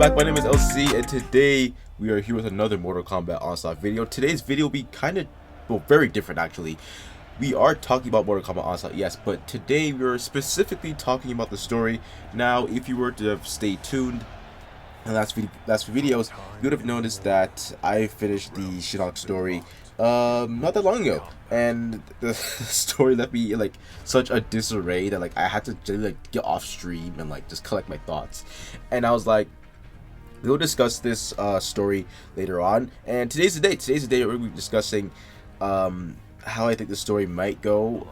back, my name is LC, and today we are here with another Mortal Kombat Onslaught video. Today's video will be kind of, well, very different actually. We are talking about Mortal Kombat Onslaught, yes, but today we are specifically talking about the story. Now, if you were to have stayed tuned in the last few videos, you would have noticed that I finished the Shinnok story not that long ago, and the story left me in like such a disarray that like I had to generally like get off stream and like just collect my thoughts. And I was like, we'll discuss this story later on, and today's the day. Today's the day we're going to be discussing how I think the story might go,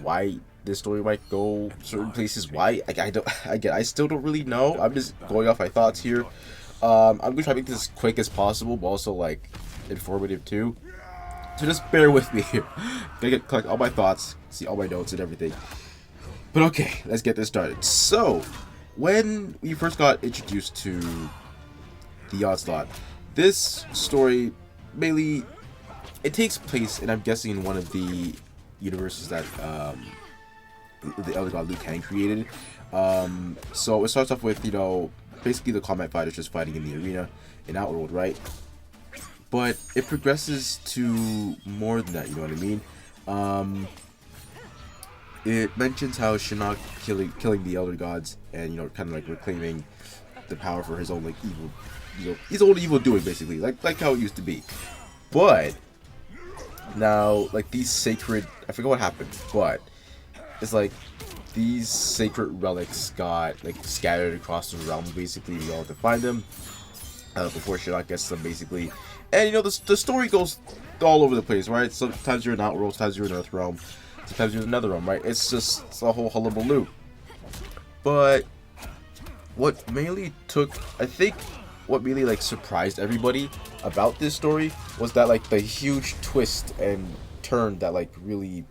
why this story might go certain places, why I still don't really know. I'm just going off my thoughts here. I'm gonna try to make this as quick as possible, but also like informative too. So just bear with me here. Gonna collect all my thoughts, see all my notes and everything. But okay, let's get this started. So, when we first got introduced to the Onslaught, this story mainly it takes place, and I'm guessing in one of the universes that the Elder God Liu Kang created. So it starts off with, you know, basically the combat fighters just fighting in the arena in Outworld, right? But it progresses to more than that, you know what I mean? It mentions how Shinnok killing the Elder Gods and, you know, kind of like reclaiming the power for his own like evil, you know, his own evil doing, basically, like how it used to be. But now, like, these sacred, I forget what happened, but it's like these sacred relics got like scattered across the realm. Basically, we all have to find them before Shinnok gets them, basically. And you know, the story goes all over the place, right? Sometimes you're in Outworld, sometimes you're in Earthrealm, sometimes you're in Another Realm, right? It's a whole hullabaloo. But what mainly took, I think, what really like surprised everybody about this story was that like the huge twist and turn that like really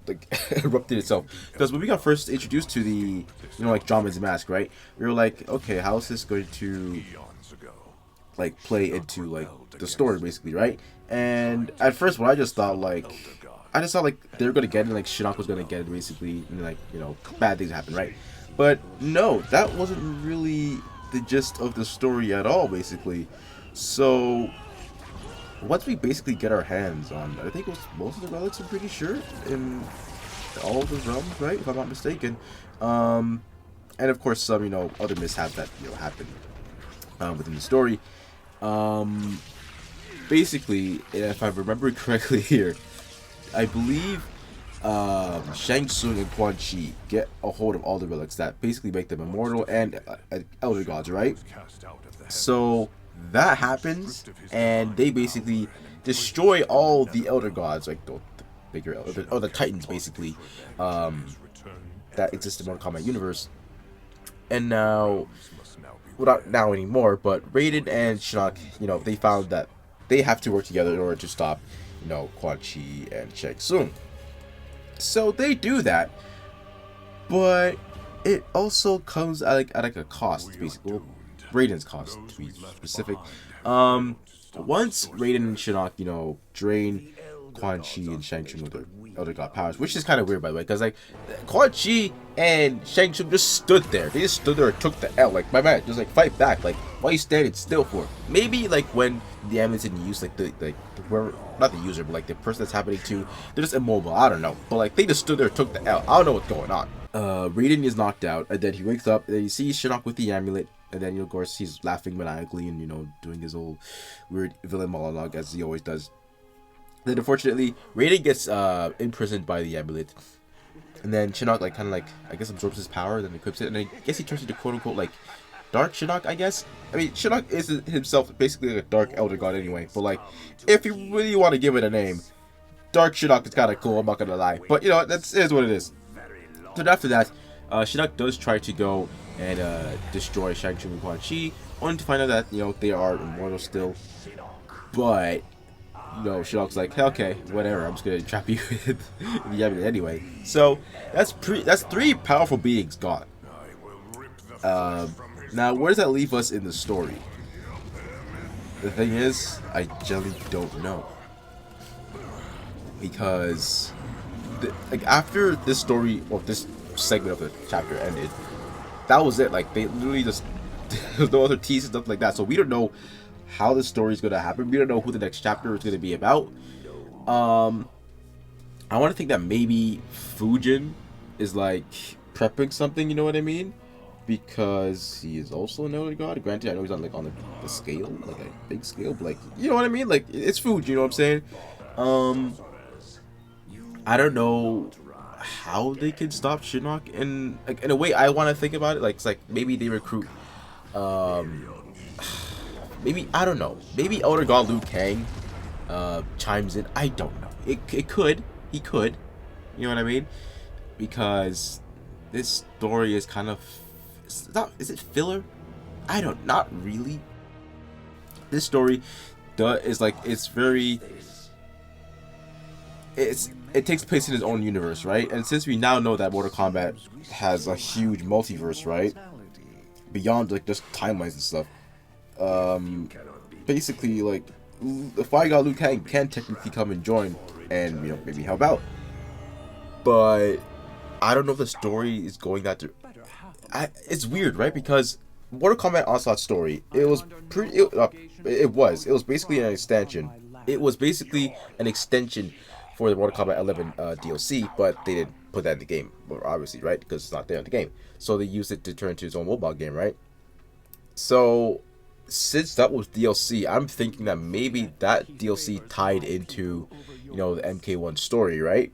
like erupted itself. Because when we got first introduced to the, you know, like Drama's Mask, right, we were like, okay, how is this going to like play into like the story, basically, right? And at first, what I just thought like they were gonna get it, like Shinnok was gonna get it, basically, and like, you know, bad things happen, right? But no, that wasn't really the gist of the story at all, basically. So once we basically get our hands on, I think it was most of the relics, I'm pretty sure, in all of the realms, right, if I'm not mistaken. And of course some, you know, other mishaps that, you know, happened within the story. Basically, if I remember correctly here, I believe Shang Tsung and Quan Chi get a hold of all the relics that basically make them immortal and Elder Gods, right? So that happens, and they basically destroy all the Elder Gods, like the bigger the Titans, basically, that exist in Mortal Kombat universe. And now, well, not now anymore, but Raiden and Shinnok, you know, they found that they have to work together in order to stop, you know, Quan Chi and Shang Tsung. So they do that, but it also comes at like a cost, basically. Well, Raiden's cost, to be specific. Once Raiden and Shinnok, you know, drain Quan Chi and Shang Tsung with their Elder God powers, which is kind of weird, by the way, because like Quan Chi and Shang Tsung just stood there. They just stood there and took the L. Like, my man, just like fight back. Like, why are you standing still for? Maybe like when the amulet's in use, like whoever, not the user, but like the person that's happening to, they're just immobile. I don't know, but like they just stood there and took the L. I don't know what's going on. Raiden is knocked out, and then he wakes up, and then you see Shinnok with the amulet. And then, of course, he's laughing maniacally and, you know, doing his old weird villain monologue, as he always does. Then, unfortunately, Raiden gets imprisoned by the amulet. And then Shinnok, like, kind of, like, I guess absorbs his power, then equips it. And I guess he turns into, quote-unquote, like, Dark Shinnok, I guess? I mean, Shinnok is himself basically like a Dark Elder God anyway. But, like, if you really want to give it a name, Dark Shinnok is kind of cool, I'm not going to lie. But, you know, it is what it is. So, after that, Shinnok does try to go and destroy Shang Tsung and Quan Chi, only to find out that, you know, they are immortal still. But, you know, Shinnok's like, okay, whatever, I'm just gonna trap you with the amulet anyway. So that's three powerful beings gone. Now, where does that leave us in the story? The thing is, I generally don't know, because like after this story, or this segment of the chapter ended, that was it. Like, they literally just There's no other teases, stuff like that. So we don't know how the story is gonna happen. We don't know who the next chapter is gonna be about. I want to think that maybe Fujin is like prepping something. You know what I mean? Because he is also another god. Granted, I know he's not like on the scale, like a big scale, but like, you know what I mean? Like, it's Fuji. You know what I'm saying? I don't know how they can stop Shinnok, and like, in a way I want to think about it, like, it's like maybe they recruit maybe, I don't know, maybe Elder God Liu Kang chimes in. I don't know, it could, he could, you know what I mean, because this story is kind of, it's not, is it filler? I don't, not really. This story is like, it's very, it takes place in its own universe, right? And since we now know that Mortal Kombat has a huge multiverse, right, beyond like just timelines and stuff, basically, like, the Fire God Liu Kang can technically come and join and, you know, maybe help out, but I don't know if the story is going that it's weird, right? Because Mortal Kombat Onslaught story, it was pretty, it was basically an extension. It was basically an extension for the Mortal Kombat 11 DLC, but they didn't put that in the game, obviously, right? Because it's not there in the game. So they used it to turn into its own mobile game, right? So since that was DLC, I'm thinking that maybe that DLC tied into, you know, the MK1 story, right?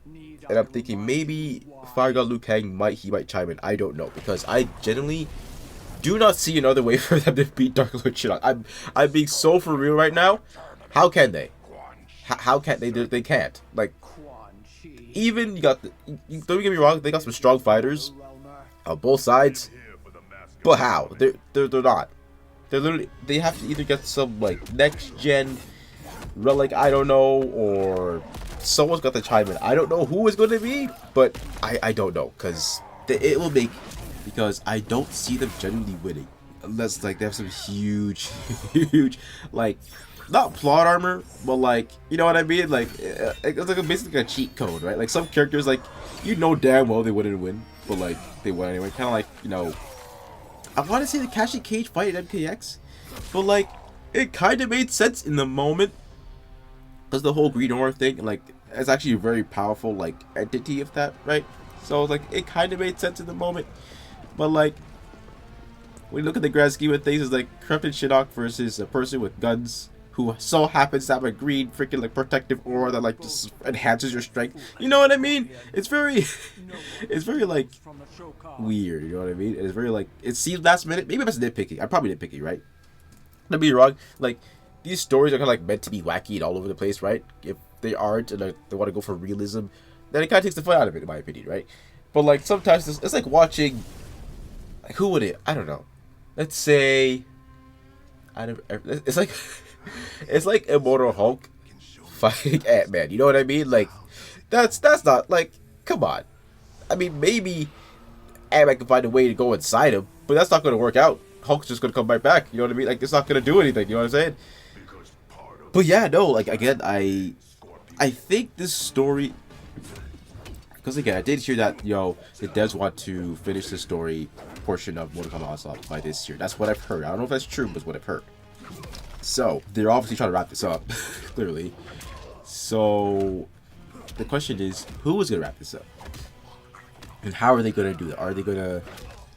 And I'm thinking maybe Fire God Liu Kang might chime in. I don't know, because I genuinely do not see another way for them to beat Dark Lord Shinnok. I'm being so for real right now. How can they? How can't they? They can't. Like, even you got the, don't get me wrong, they got some strong fighters on both sides, but how? They're not. They're literally, they have to either get some like next gen relic, I don't know, or someone's got to chime in. I don't know who it's going to be, but I don't know, because it will make, because I don't see them genuinely winning unless like they have some huge like, not plot armor, but like, you know what I mean, like it's like basically a cheat code, right? Like some characters, like, you know damn well they wouldn't win, but like they won anyway. Kind of like, you know, I want to say the Cashy Cage fight at MKX, but like it kind of made sense in the moment because the whole Green Aura thing, like, it's actually a very powerful like entity of that, right? So like it kind of made sense in the moment, but like when you look at the grand scheme of things, it's like corrupted Shinnok versus a person with guns who so happens to have a green freaking like protective aura that like just enhances your strength. You know what I mean? It's very it's very like weird, you know what I mean? It's very like, it seems last minute. Maybe that's nitpicking. I'm probably nitpicking, right? Don't be wrong. Like, these stories are kind of like meant to be wacky and all over the place, right? If they aren't and they want to go for realism, then it kind of takes the fun out of it, in my opinion, right? But like sometimes it's like watching, like, who would it? I don't know. Let's say, it's like it's like Immortal Hulk fighting Ant-Man. You know what I mean? Like, that's not, like, come on. I mean, maybe Ant-Man can find a way to go inside him, but that's not going to work out. Hulk's just going to come right back. You know what I mean? Like, it's not going to do anything. You know what I'm saying? But yeah, no, like, again, I think this story, because again, I did hear that, yo, the devs want to finish the story portion of Mortal Kombat Onslaught by this year. That's what I've heard. I don't know if that's true, but it's what I've heard. So they're obviously trying to wrap this up, clearly. So the question is, who is gonna wrap this up, and how are they gonna do that? Are they gonna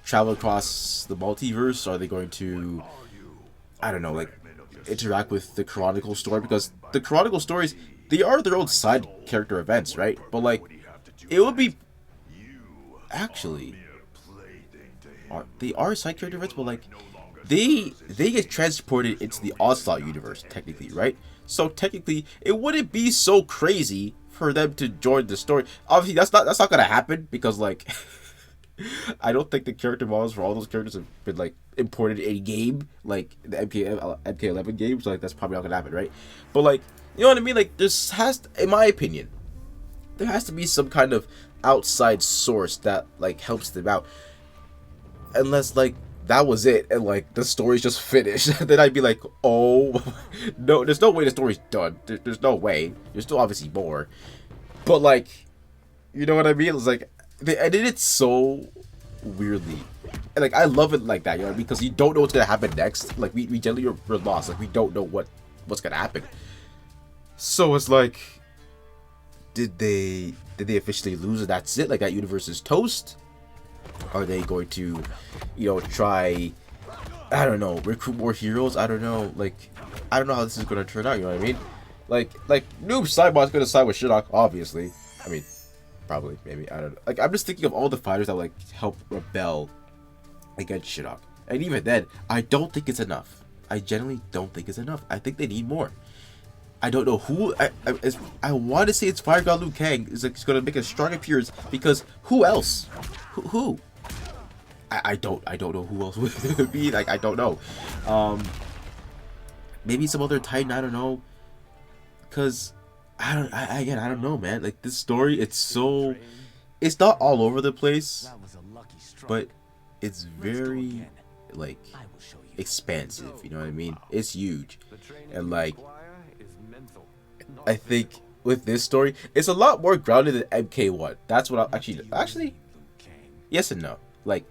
travel across the multiverse? Are they going to, I don't know, like, interact with the Chronicle story? Because the Chronicle stories, they are their own side character events, right? But like, it would be, actually, they are side character events, but like, they get transported into the Onslaught universe, technically, right? So technically, it wouldn't be so crazy for them to join the story. Obviously, that's not gonna happen, because like, I don't think the character models for all those characters have been like imported in game, like the MK11 games. Like, that's probably not gonna happen, right? But like, you know what I mean? Like, this has to, in my opinion, there has to be some kind of outside source that like helps them out. Unless like that was it and like the story's just finished, then I'd be like, oh no, there's no way the story's done. There's no way. There's still obviously more, but like, you know what I mean? It's like they edited it so weirdly And like I love it like that, you know what I mean? Because you don't know what's gonna happen next. Like we generally we're lost. Like we don't know what's gonna happen. So it's like, did they officially lose and that's it? Like that universe is toast? Are they going to, you know, try, I don't know, recruit more heroes? I don't know. Like I don't know how this is gonna turn out, you know what I mean? Like Noob Sidebot's gonna side with Shinnok, obviously. I mean, probably, maybe, I don't know. Like I'm just thinking of all the fighters that would, like help rebel against Shinnok. And even then, I don't think it's enough. I generally don't think it's enough. I think they need more. I don't know who. I want to say it's Fire God Liu Kang is like he's gonna make a strong appearance because who else? Who? I don't know who else would be. Like I don't know. Maybe some other Titan. I don't know. Cause I don't know, man. Like this story, it's not all over the place, but it's very like expansive. You know what I mean? It's huge, and like. I think with this story, it's a lot more grounded than MK1. That's what I actually yes and no. Like,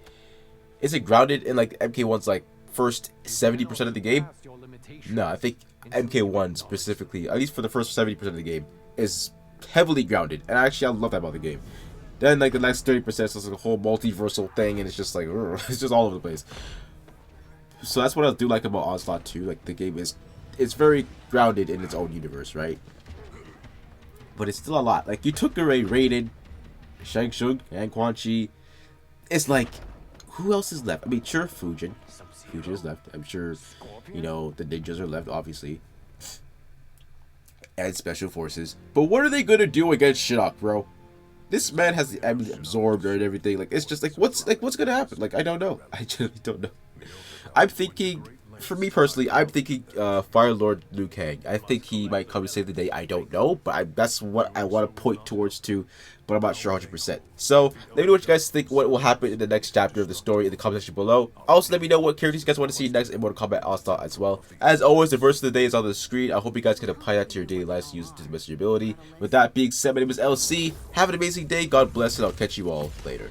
is it grounded in like MK1's like first 70% of the game? No, I think MK1 specifically, at least for the first 70% of the game, is heavily grounded. And actually, I love that about the game. Then like the next 30% is like a whole multiversal thing, and it's just like it's just all over the place. So that's what I do like about Onslaught 2. Like the game it's very grounded in its own universe, right? But it's still a lot. Like you took away Raiden, Shang Tsung, and Quan Chi. It's like, who else is left? I mean, sure, Fujin is left. I'm sure, you know, the ninjas are left, obviously, and special forces. But what are they gonna do against Shinnok, bro? This man has the absorbed and everything. Like it's just like what's gonna happen? Like I don't know. I genuinely don't know. I'm thinking. For me personally, I'm thinking Fire Lord Liu Kang. I think he might come to save the day. I don't know, but that's what I want to point towards too, but I'm not sure 100%. So let me know what you guys think. What will happen in the next chapter of the story in the comment section below. Also, let me know what characters you guys want to see next in Mortal Kombat Onslaught as well. As always, the verse of the day is on the screen. I hope you guys can apply that to your daily lives to use it to the best of your ability. With that being said, my name is LC. Have an amazing day. God bless, and I'll catch you all later.